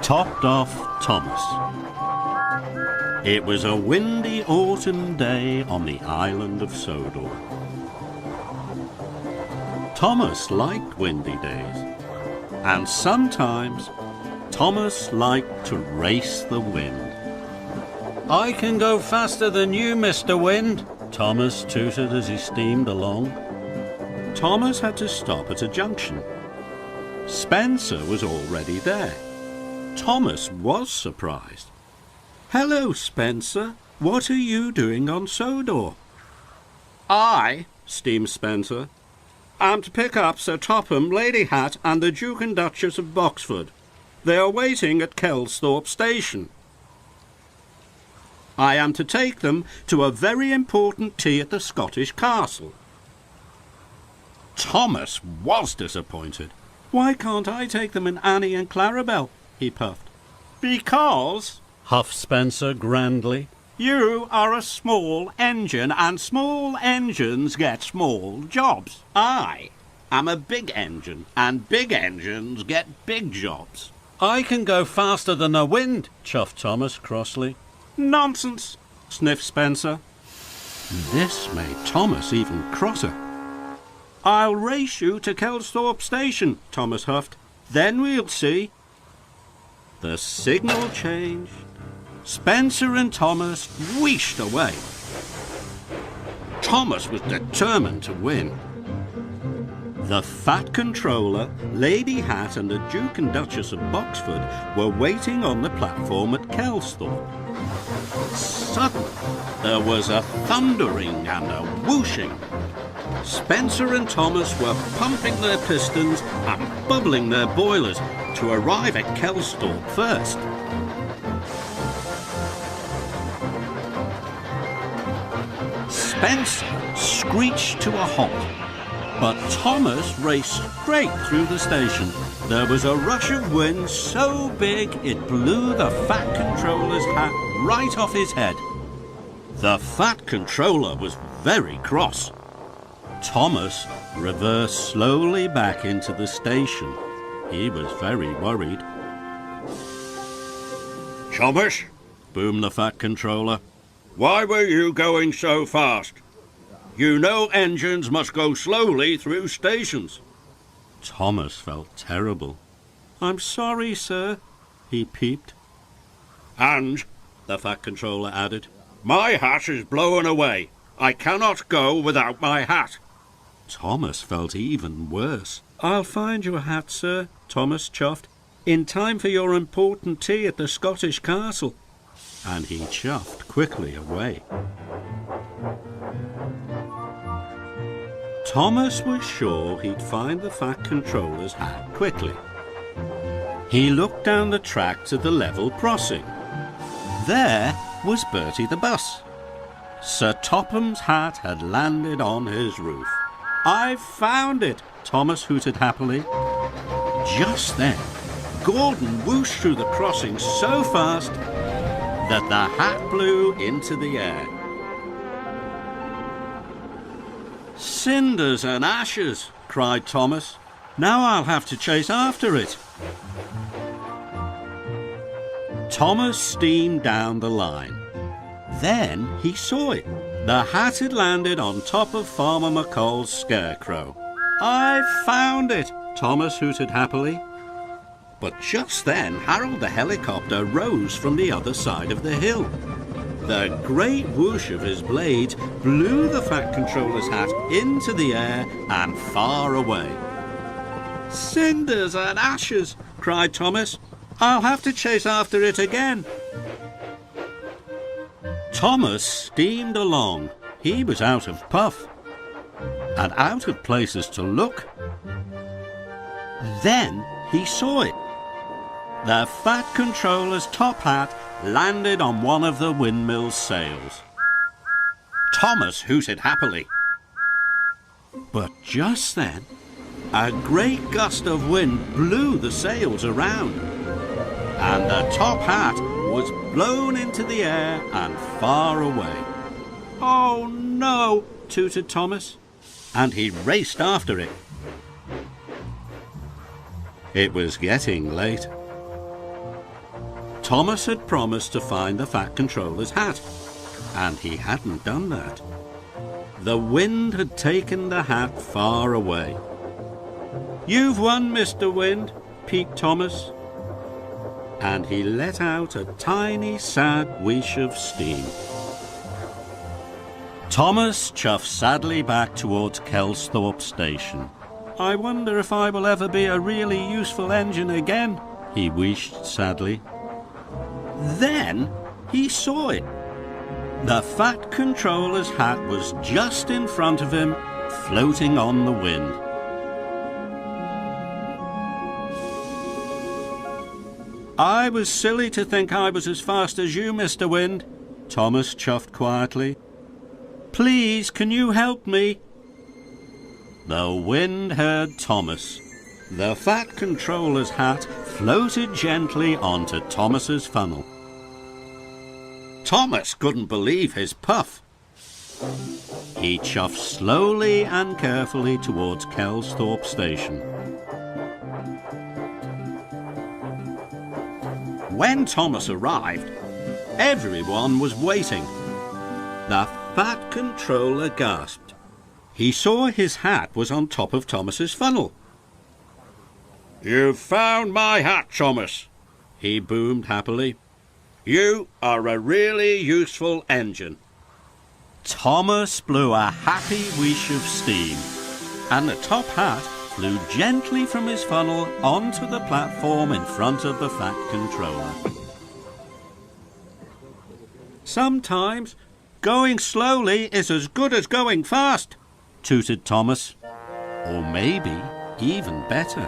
topped off Thomas. It was a windy autumn day on the island of Sodor. Thomas liked windy days, and sometimes Thomas liked to race the wind. "I can go faster than you, Mr. Wind," Thomas tooted as he steamed along. Thomas had to stop at a junction. Spencer was already there. Thomas was surprised. "Hello, Spencer. What are you doing on Sodor?" "I," steamed Spencer, "am to pick up Sir Topham, Lady Hat, and the Duke and Duchess of Boxford. They are waiting at Kelsthorpe Station. I am to take them to a very important tea at the Scottish castle." Thomas was disappointed. "Why can't I take them in Annie and Clarabelle?" he puffed. "Because," huffed Spencer grandly, "you are a small engine, and small engines get small jobs. I am a big engine, and big engines get big jobs." "I can go faster than the wind," chuffed Thomas crossly. "Nonsense," sniffed Spencer. This made Thomas even crosser. "I'll race you to Kelsthorpe Station," Thomas huffed. "Then we'll see." The signal changed. Spencer and Thomas wheeshed away. Thomas was determined to win. The Fat Controller, Lady Hat, and the Duke and Duchess of Boxford were waiting on the platform at Kelsthorpe. Suddenly, there was a thundering and a whooshing. Spencer and Thomas were pumping their pistons and bubbling their boilers to arrive at Kelsthorpe first. Spencer screeched to a halt, but Thomas raced straight through the station. There was a rush of wind so big it blew the Fat Controller's hat right off his head. The Fat Controller was very cross. Thomas reversed slowly back into the station. He was very worried. "Thomas," boomed the Fat Controller, "why were you going so fast? You know engines must go slowly through stations." Thomas felt terrible. "I'm sorry, sir," he peeped. "And," the Fat Controller added, "my hat is blown away. I cannot go without my hat." Thomas felt even worse. "I'll find your hat, sir," Thomas chuffed, "in time for your important tea at the Scottish castle." And he chuffed quickly away. Thomas was sure he'd find the Fat Controller's hat quickly. He looked down the track to the level crossing. There was Bertie the bus. Sir Topham's hat had landed on his roof. "I've found it," Thomas hooted happily. Just then, Gordon whooshed through the crossing so fast that the hat blew into the air. "Cinders and ashes!" cried Thomas. "Now I'll have to chase after it." Thomas steamed down the line. Then he saw it. The hat had landed on top of Farmer McColl's scarecrow. "I've found it," Thomas hooted happily. But just then Harold the helicopter rose from the other side of the hill. The great whoosh of his blades blew the Fat Controller's hat into the air and far away. "Cinders and ashes!" cried Thomas. "I'll have to chase after it again." Thomas steamed along. He was out of puff and out of places to look. Then he saw it. The Fat Controller's top hat landed on one of the windmill's sails. Thomas hooted happily. But just then, a great gust of wind blew the sails around, and the top hat was blown into the air and far away. "Oh no!" tooted Thomas, and he raced after it. It was getting late. Thomas had promised to find the Fat Controller's hat, and he hadn't done that. The wind had taken the hat far away. "You've won, Mr. Wind," peeped Thomas, and he let out a tiny, sad whoosh of steam. Thomas chuffed sadly back towards Kelsthorpe Station. "I wonder if I will ever be a really useful engine again," he wished sadly. Then he saw it. The Fat Controller's hat was just in front of him, floating on the wind. "I was silly to think I was as fast as you, Mr. Wind," Thomas chuffed quietly. "Please, can you help me?" The wind heard Thomas. The Fat Controller's hat floated gently onto Thomas's funnel. Thomas couldn't believe his puff. He chuffed slowly and carefully towards Kelsthorpe Station. When Thomas arrived, everyone was waiting. The Fat Controller gasped. He saw his hat was on top of Thomas's funnel. "You've found my hat, Thomas," he boomed happily. "You are a really useful engine." Thomas blew a happy whoosh of steam, and the top hat flew gently from his funnel onto the platform in front of the Fat Controller. "Sometimes going slowly is as good as going fast," tooted Thomas. Or maybe even better.